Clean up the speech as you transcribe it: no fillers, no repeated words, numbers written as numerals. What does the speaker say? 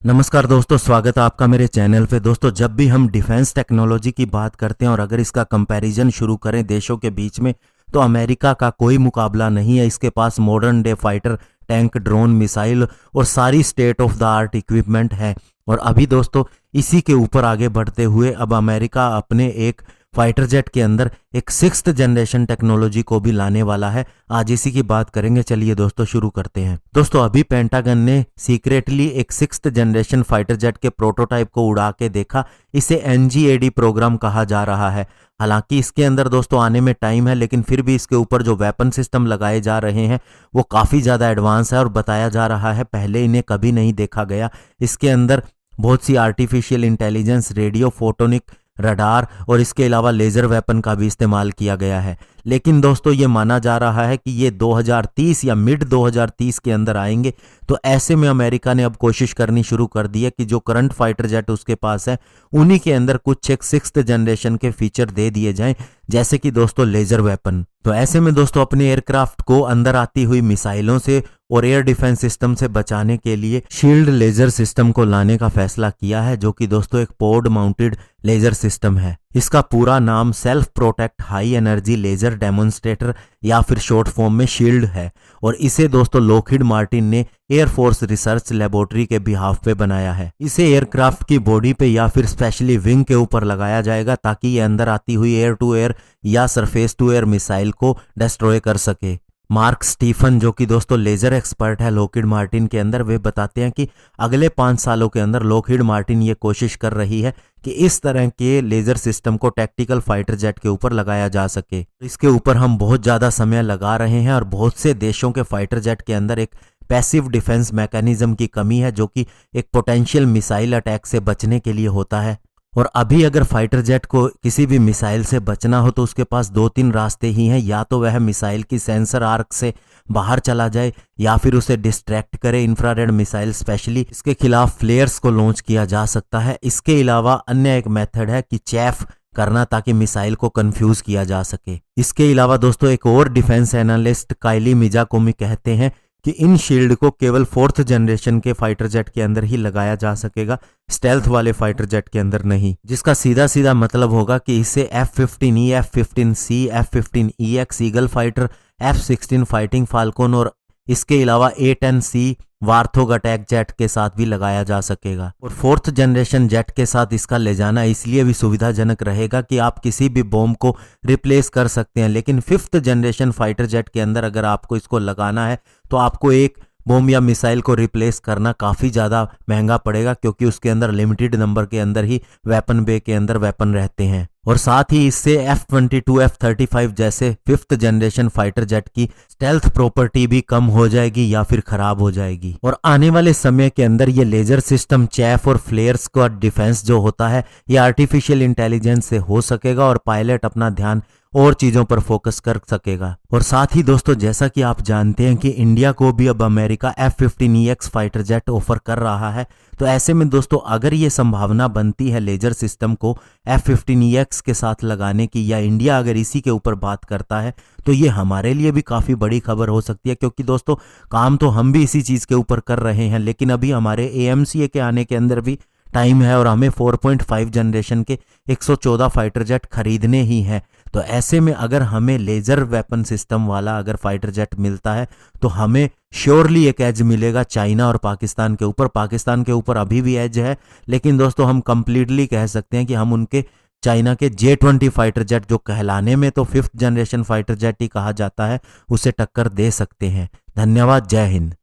नमस्कार दोस्तों, स्वागत है आपका मेरे चैनल पे। दोस्तों, जब भी हम डिफेंस टेक्नोलॉजी की बात करते हैं और अगर इसका कंपैरिजन शुरू करें देशों के बीच में, तो अमेरिका का कोई मुकाबला नहीं है। इसके पास modern day fighter, tank, drone, missile और सारी state of the art equipment है। और अभी दोस्तों इसी के ऊपर आगे बढ़ते हुए अब अमेरिका अपने एक फाइटर जेट के अंदर एक 6th जनरेशन टेक्नोलॉजी को भी लाने वाला है। आज इसी की बात करेंगे। चलिए दोस्तों शुरू करते हैं। दोस्तों, अभी पेंटागन ने सीक्रेटली एक 6th जनरेशन फाइटर जेट के प्रोटोटाइप को उड़ा के देखा। इसे NGAD प्रोग्राम कहा जा रहा है। हालांकि इसके अंदर दोस्तों आने में टाइम है, लेकिन फिर भी इसके ऊपर जो वेपन सिस्टम लगाए जा रहे हैं वो काफ़ी ज़्यादा एडवांस है और बताया जा रहा है पहले इन्हें कभी नहीं देखा गया। इसके अंदर बहुत सी artificial intelligence, radio, photonic, radar और इसके अलावा लेज़र वेपन का भी इस्तेमाल किया गया है। लेकिन दोस्तों ये माना जा रहा है कि ये 2030 या मिड 2030 के अंदर आएंगे। तो ऐसे में अमेरिका ने अब कोशिश करनी शुरू कर दी है कि जो करंट फाइटर जेट उसके पास है उन्हीं के अंदर कुछ एक 6th जनरेशन के फीचर दे दिए जाएं, जैसे कि दोस्तों लेज़र वेपन। तो ऐसे में दोस्तों अपने एयरक्राफ्ट को अंदर आती हुई मिसाइलों से और एयर डिफेंस सिस्टम से बचाने के लिए शील्ड लेजर सिस्टम को लाने का फैसला किया है, जो कि दोस्तों एक पोड माउंटेड लेजर सिस्टम है। इसका पूरा नाम self protect high energy laser demonstrator या फिर शॉर्ट फॉर्म में शील्ड है। और इसे दोस्तों लॉकहीड मार्टिन ने एयरफोर्स रिसर्च लेबोरेटरी के बिहाफ पे बनाया है। इसे एयरक्राफ्ट की बॉडी पे या फिर स्पेशली विंग के ऊपर लगाया जाएगा ताकि ये अंदर आती हुई एयर टू एयर या सरफेस टू एयर मिसाइल को डिस्ट्रॉय कर सके। मार्क स्टीफन, जो कि दोस्तों लेजर एक्सपर्ट है लॉकहीड मार्टिन के अंदर, वे बताते हैं कि अगले 5 सालों के अंदर लॉकहीड मार्टिन ये कोशिश कर रही है कि इस तरह के लेजर सिस्टम को टैक्टिकल फाइटर जेट के ऊपर लगाया जा सके। इसके ऊपर हम बहुत ज़्यादा समय लगा रहे हैं और बहुत से देशों के फाइटर जेट के अंदर एक पैसिव डिफेंस मैकेनिज्म की कमी है, जो कि एक पोटेंशियल मिसाइल अटैक से बचने के लिए होता है। और अभी अगर फाइटर जेट को किसी भी मिसाइल से बचना हो तो उसके पास 2-3 रास्ते ही हैं। या तो वह मिसाइल की सेंसर आर्क से बाहर चला जाए या फिर उसे डिस्ट्रैक्ट करे। इंफ्रारेड मिसाइल स्पेशली इसके खिलाफ फ्लेयर्स को लॉन्च किया जा सकता है। इसके अलावा अन्य एक मेथड है कि चैफ करना, ताकि मिसाइल को कंफ्यूज किया जा सके। इसके अलावा दोस्तों एक और डिफेंस एनालिस्ट काइली मिजाकोमी कहते हैं कि इन शील्ड को केवल 4th जनरेशन के फाइटर जेट के अंदर ही लगाया जा सकेगा, स्टेल्थ वाले फाइटर जेट के अंदर नहीं। जिसका सीधा सीधा मतलब होगा कि इसे F-15E, F-15C, F-15EX eagle fighter, F-16 fighting falcon और इसके अलावा A-10C वार्थोग अटैक जेट के साथ भी लगाया जा सकेगा। और 4th जनरेशन जेट के साथ इसका ले जाना इसलिए भी सुविधाजनक रहेगा कि आप किसी भी बॉम्ब को रिप्लेस कर सकते हैं। लेकिन 5th जनरेशन फाइटर जेट के अंदर अगर आपको इसको लगाना है तो आपको एक बॉम्ब या मिसाइल को रिप्लेस करना काफ़ी ज़्यादा महंगा पड़ेगा, क्योंकि उसके अंदर लिमिटेड नंबर के अंदर ही वेपन बे के अंदर वेपन रहते हैं। और साथ ही इससे F-22, F-35 जैसे 5th जनरेशन फाइटर जेट की स्टेल्थ प्रॉपर्टी भी कम हो जाएगी या फिर खराब हो जाएगी। और आने वाले समय के अंदर ये लेजर सिस्टम, चैफ और फ्लेयर्स का डिफेंस जो होता है ये आर्टिफिशियल इंटेलिजेंस से हो सकेगा और पायलट अपना ध्यान और चीज़ों पर फोकस कर सकेगा। और साथ ही दोस्तों जैसा कि आप जानते हैं कि इंडिया को भी अब America F-15EX fighter jet offer कर रहा है। तो ऐसे में दोस्तों अगर ये संभावना बनती है लेजर सिस्टम को F-15EX के साथ लगाने की, या इंडिया अगर इसी के ऊपर बात करता है, तो ये हमारे लिए भी काफ़ी बड़ी खबर हो सकती है। क्योंकि दोस्तों काम तो हम भी इसी चीज़ के ऊपर कर रहे हैं, लेकिन अभी हमारे AMCA के आने के अंदर भी टाइम है और हमें 4.5 जनरेशन के 114 फाइटर जेट खरीदने ही हैं। तो ऐसे में अगर हमें लेजर वेपन सिस्टम वाला अगर फाइटर जेट मिलता है तो हमें श्योरली एक एज मिलेगा चाइना और पाकिस्तान के ऊपर। पाकिस्तान के ऊपर अभी भी एज है, लेकिन दोस्तों हम कंप्लीटली कह सकते हैं कि हम उनके चाइना के J-20 फाइटर जेट, जो कहलाने में तो 5th जनरेशन फाइटर जेट ही कहा जाता है, उसे टक्कर दे सकते हैं। धन्यवाद। जय हिंद।